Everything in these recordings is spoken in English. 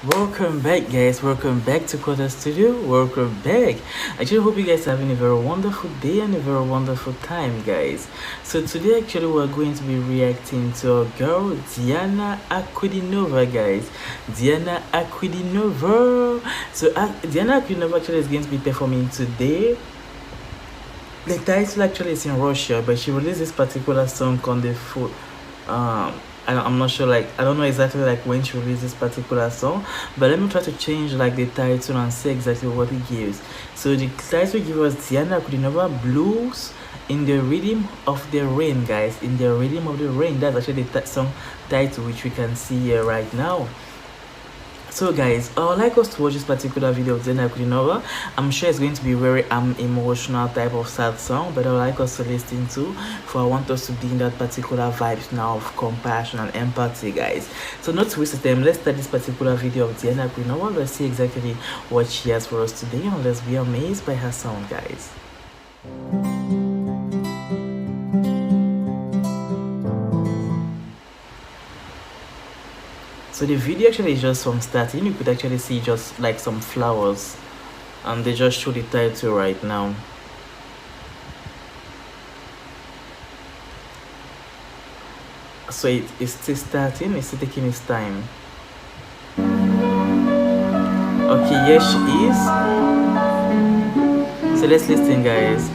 Welcome back, guys. Welcome back to Quarter Studio. Welcome back. I actually hope you guys are having a very wonderful day and a very wonderful time, guys. So today actually we're going to be reacting to a girl, Diana Ankudinova, guys. Diana Ankudinova. So Diana Ankudinova actually is going to be performing today. The title actually is in Russia, but she released this particular song on the full I'm not sure, like I don't know exactly like when she released this particular song, but let me try to change like the title and see exactly what it gives. So the title gives us Diana Ankudinova Blues in the Rhythm of the Rain, guys. In the Rhythm of the Rain, that's actually the song title which we can see here right now. So guys, I would like us to watch this particular video of Diana Ankudinova. I'm sure it's going to be very emotional type of sad song, but I would like us to listen to, for I want us to be in that particular vibes now of compassion and empathy, guys. So not to waste time, let's start this particular video of Diana Ankudinova. Let's see exactly what she has for us today, and let's be amazed by her sound, guys. So the video actually is just from starting. You could actually see just like some flowers, and they just show the title right now. So it's still starting, it's still taking its time. Okay, yes she is. So let's listen, guys.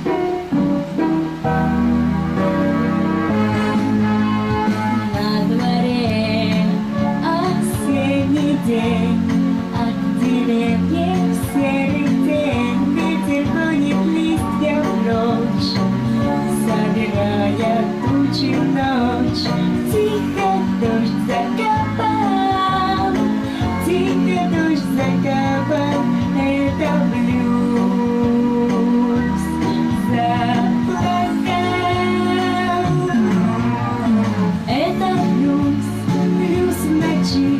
От деревьев серый день, ветер гонит листья прочь, собирая тучи в ночь. Тихо дождь закапал, тихо дождь закапал, это блюз заплакал. Это блюз, блюз в ночи.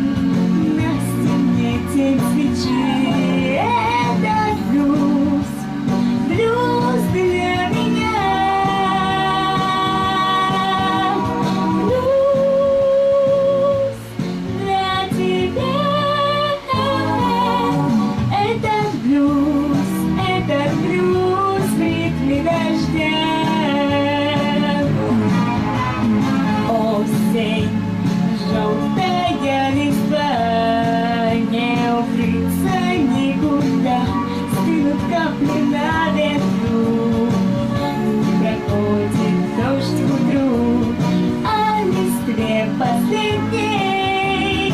Тень свечи, это блюз, блюз для меня, блюз для тебя, это блюз в ритме дождя. Осень, желтая листва, не укрыться никуда, стынут капли на ветру. Проходит дождь к утру, о листве последней,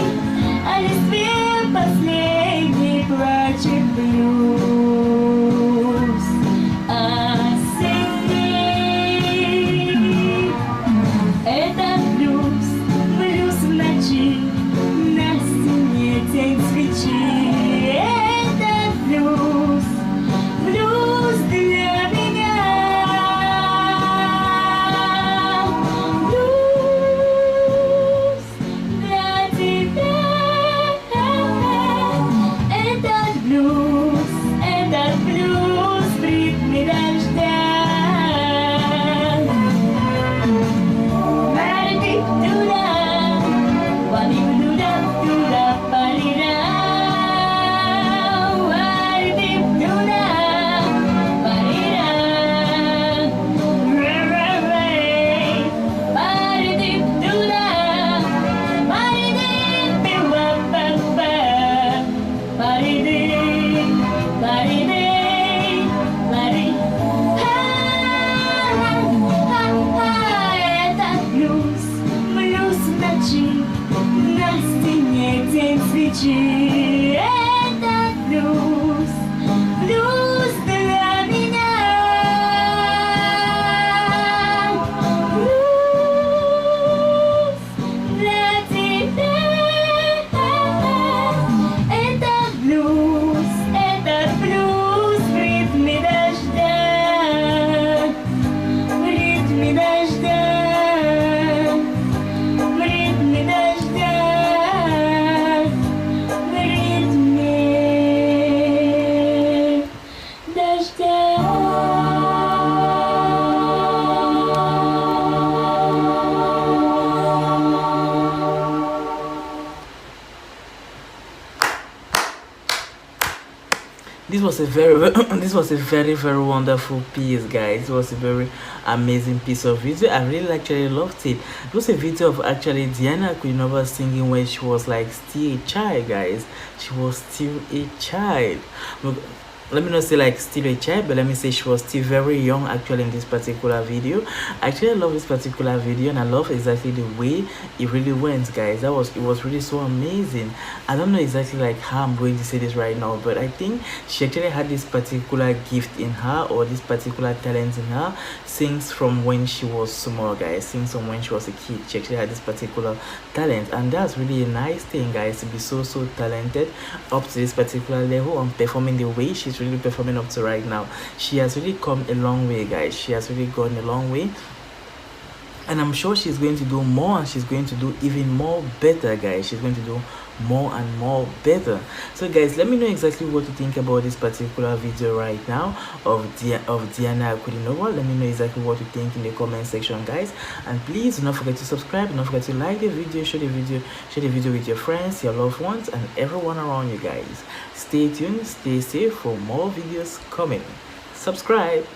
о листве последней плачет блюз. Осенний, это блюз, блюз в ночи. Тень свечи, это блюз, блюз для меня, блюз для тебя, этот блюз в ритме дождя. На стене тень свечи, это блюз, блюз для меня, блюз для тебя, это блюз в ритме дождя, в ритме дождя. В ритме this was a very this was a very wonderful piece, guys. It was a very amazing piece of video. I really actually loved it. It was a video of actually Diana Ankudinova singing when she was like still a child, guys. She was still a child. Let me not say like still a child, but let me say she was still very young actually in this particular video. Actually, I love this particular video, and I love exactly the way it really went, guys. It was really so amazing. I don't know exactly like how I'm going to say this right now, but I think she actually had this particular gift in her, or this particular talent in her, since from when she was small, guys. Since from when she was a kid, she actually had this particular talent, and that's really a nice thing, guys, to be so talented up to this particular level and performing the way she's really performing up to right now. She has really come a long way, guys. She has really gone a long way, and I'm sure she's going to do more, and she's going to do even more better, guys. She's going to do more and more better. So guys, let me know exactly what you think about this particular video right now of Diana Ankudinova. Let me know exactly what you think in the comment section, guys, and please do not forget to subscribe. Do not forget to like the video, share the video with your friends, your loved ones, and everyone around you, guys. Stay tuned, stay safe for more videos coming. Subscribe.